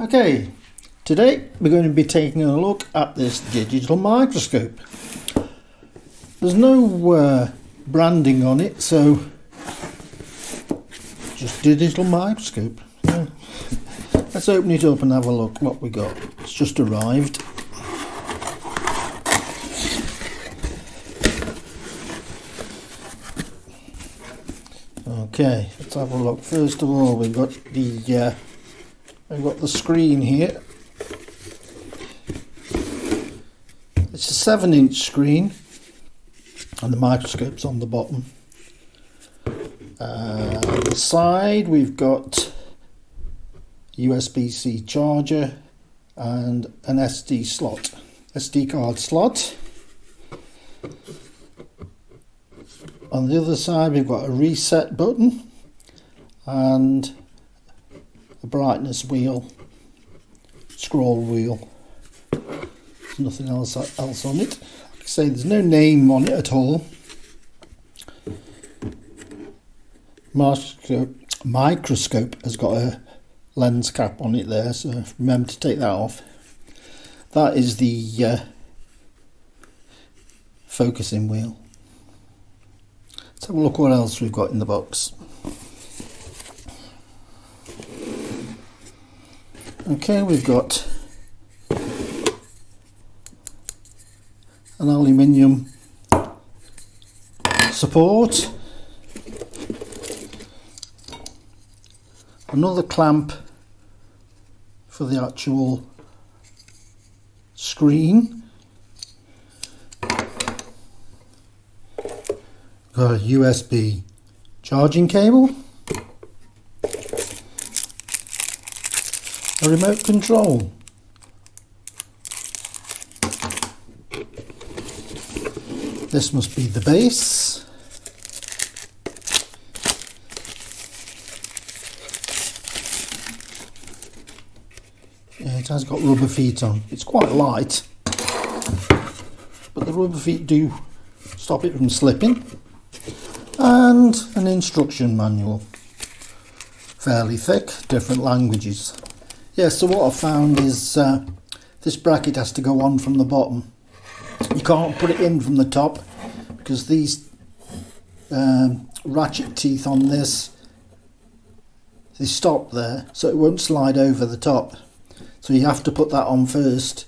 Okay, today we're going to be taking a look at this digital microscope. There's no branding on it, so just digital microscope. Yeah. Let's open it up and have a look what we got. It's just arrived. Okay, let's have a look. First of all, we've got the screen here. It's a 7-inch screen, and the microscope's on the bottom. On the side, we've got USB-C charger and an SD card slot. On the other side, we've got a reset button and a brightness wheel, scroll wheel. There's nothing else on it. Like I say, there's no name on it at all. Microscope has got a lens cap on it there, so remember to take that off. That is the focusing wheel. Let's have a look what else we've got in the box. Okay, we've got an aluminium support, another clamp for the actual screen, got a USB charging cable, a remote control, this must be the base, yeah, it has got rubber feet on. It's quite light, but the rubber feet do stop it from slipping. And an instruction manual, fairly thick, different languages. Yeah, so what I found is this bracket has to go on from the bottom. You can't put it in from the top because these ratchet teeth on this, they stop there, so it won't slide over the top. So you have to put that on first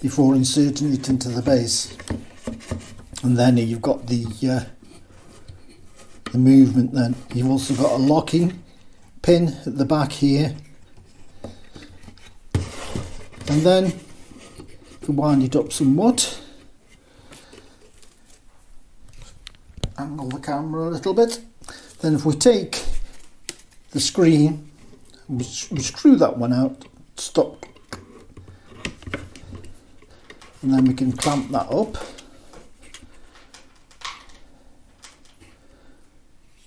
before inserting it into the base. And then you've got the movement. Then you've also got a locking pin at the back here, and then if you wind it up somewhat, angle the camera a little bit, then if we take the screen, we screw that one out, stop, and then we can clamp that up.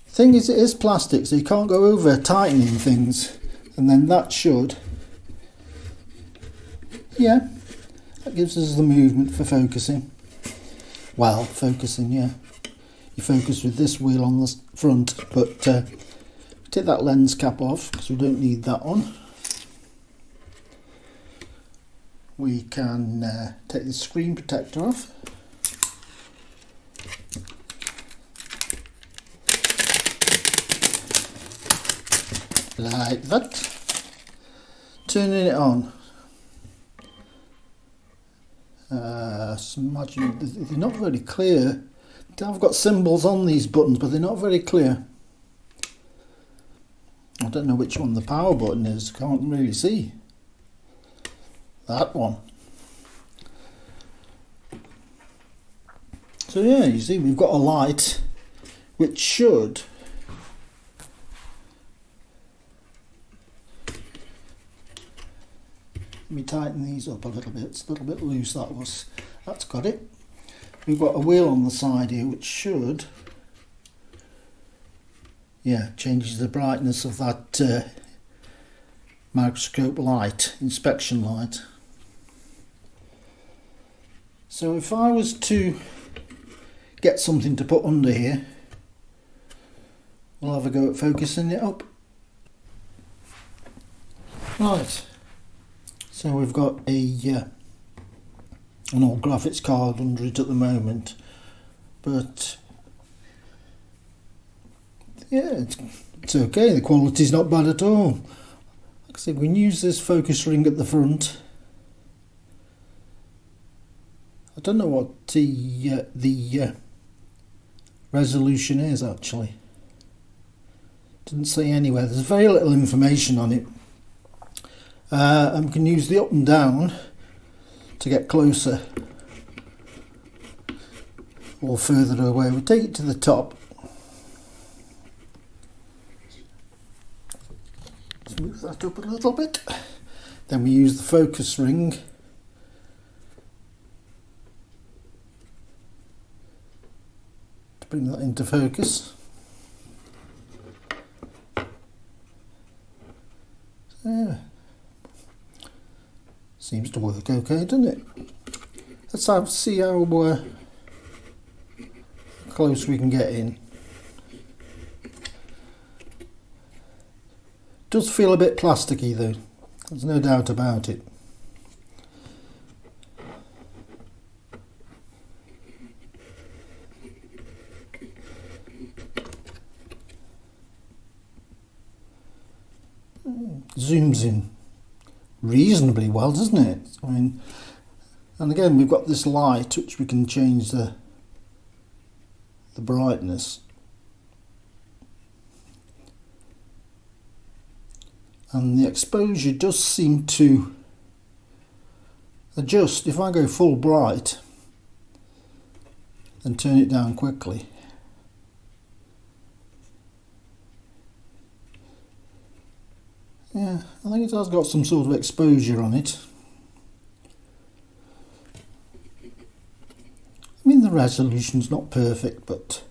Thing is, it is plastic, so you can't go over tightening things, and then that should, yeah, that gives us the movement for focusing. Well, focusing, yeah, you focus with this wheel on the front, but take that lens cap off because we don't need that on. We can take the screen protector off. Like that. Turning it on. Imagine they're not very clear. I've got symbols on these buttons, but they're not very clear. I don't know which one the power button is. Can't really see. That one. So yeah, you see we've got a light which should let me tighten these up a little bit. It's a little bit loose, that's got it. We've got a wheel on the side here which should, yeah, changes the brightness of that microscope light, inspection light. So if I was to get something to put under here, we'll have a go at focusing it up. Right, So we've got an old graphics card under it at the moment, but yeah, it's okay. The quality's not bad at all. Like I said, we can use this focus ring at the front. I don't know what the resolution is actually. Didn't say anywhere. There's very little information on it. And we can use the up and down to get closer or further away. We take it to the top. Let's move that up a little bit. Then we use the focus ring to bring that into focus. Yeah. Seems to work okay, doesn't it? Let's see how close we can get in. Does feel a bit plasticky though, there's no doubt about it. Zooms in reasonably well, doesn't it? I mean, and again we've got this light which we can change the brightness, and the exposure does seem to adjust. If I go full bright and turn it down quickly, yeah, I think it has got some sort of exposure on it. I mean, the resolution's not perfect, but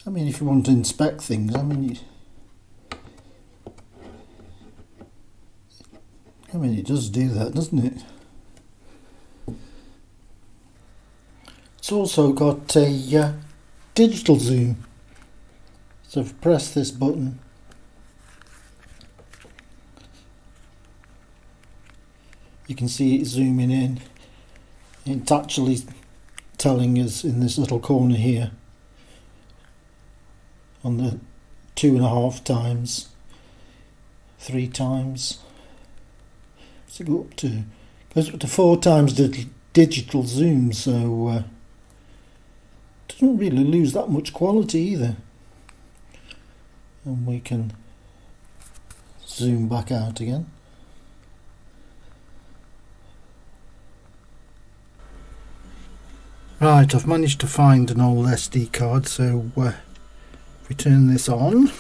I mean, if you want to inspect things, I mean, it does do that, doesn't it? It's also got a digital zoom. So if I press this button, you can see it zooming in. It's actually telling us in this little corner here on the 2.5 times, 3 times. So goes up to 4 times the digital zoom, so doesn't really lose that much quality either. And we can zoom back out again. Right, I've managed to find an old SD card, so if we turn this on,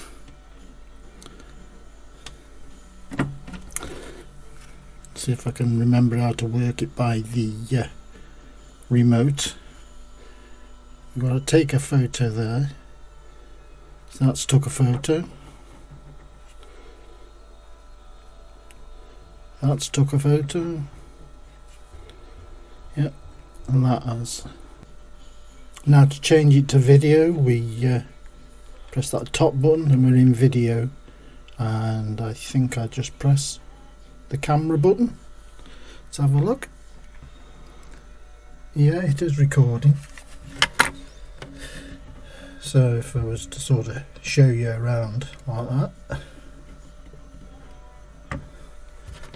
see if I can remember how to work it by the remote. We've got to take a photo there. So that's took a photo. That's took a photo. Yep, and that has. Now to change it to video, we press that top button and we're in video. And I think I just press the camera button. Let's have a look. Yeah, it is recording. So if I was to sort of show you around like that,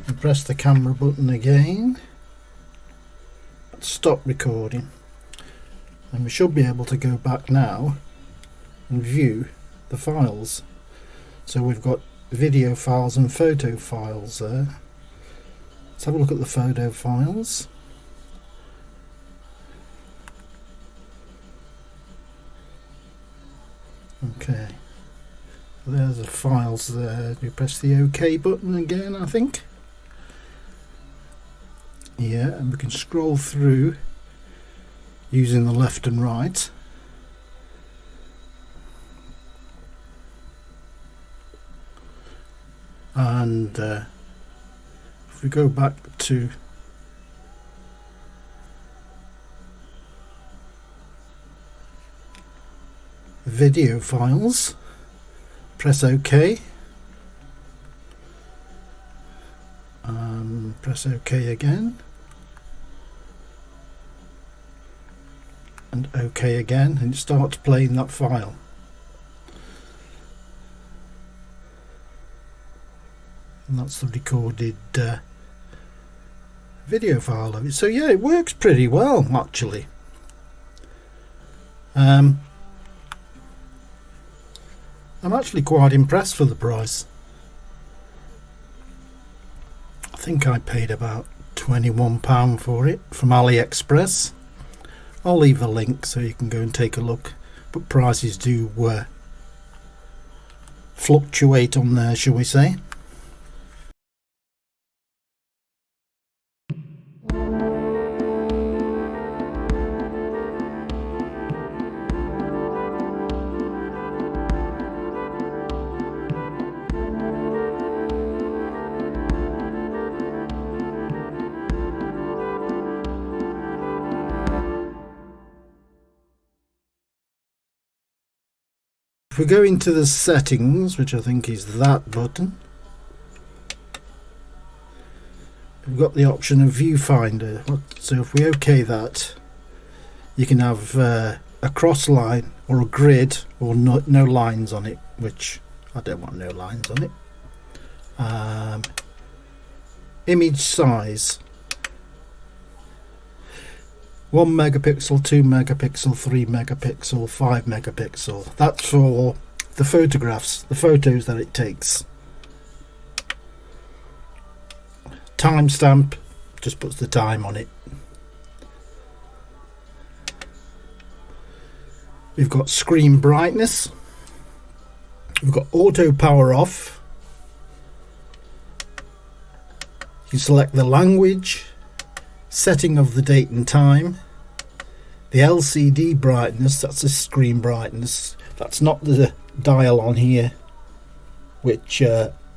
and press the camera button again, stop recording, and we should be able to go back now and view the files. So we've got video files and photo files there. Let's have a look at the photo files. Okay, there's the files there. You press the OK button again, I think. Yeah, and we can scroll through using the left and right. And if we go back to video files, press OK, press OK again, and OK again, and it starts playing that file. And that's the recorded video file of it. So yeah, it works pretty well actually. I'm actually quite impressed for the price. I think I paid about £21 for it from AliExpress. I'll leave a link so you can go and take a look, but prices do fluctuate on there, shall we say. If we go into the settings, which I think is that button, we've got the option of viewfinder. So if we OK that, you can have a cross line or a grid or no lines on it, which I don't want no lines on it. Image size, 1 megapixel, 2 megapixel, 3 megapixel, 5 megapixel. That's for the photographs, the photos that it takes. Timestamp just puts the time on it. We've got screen brightness. We've got auto power off. You can select the language, setting of the date and time, the LCD brightness, that's the screen brightness, that's not the dial on here which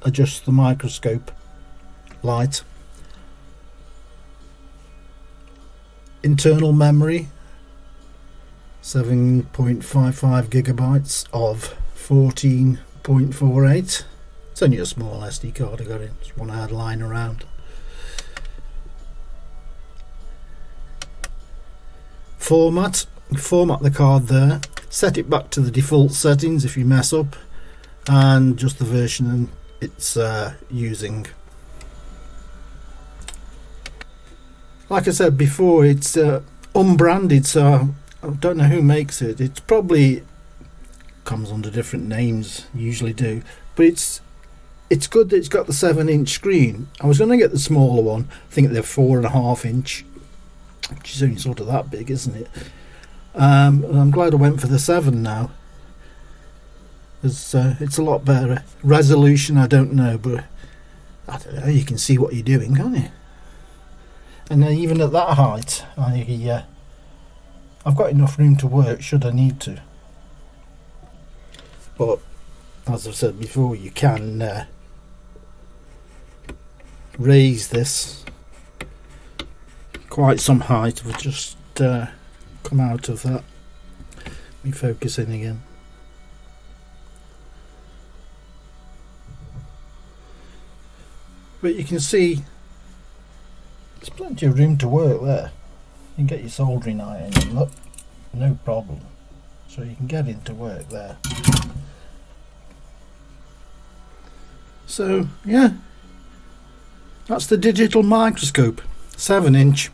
adjusts the microscope light. Internal memory, 7.55 gigabytes of 14.48. It's only a small SD card I got in, just one I had lying around. Format the card there, set it back to the default settings if you mess up, and just the version it's using. Like I said before, it's unbranded, so I don't know who makes it. It probably comes under different names, usually do, but it's good that it's got the 7-inch screen. I was going to get the smaller one, I think they're 4.5 inch, which is only sort of that big, isn't it? And I'm glad I went for the 7 now. It's a lot better. Resolution, I don't know, but I don't know, you can see what you're doing, can't you? And then even at that height, I've got enough room to work should I need to. But as I've said before, you can raise this quite some height. We'll just come out of that. Let me focus in again. But you can see there's plenty of room to work there. You can get your soldering iron in, look, no problem. So you can get into work there. So yeah, that's the digital microscope, 7-inch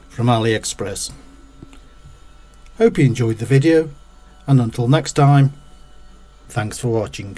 from AliExpress. Hope you enjoyed the video, and until next time, thanks for watching.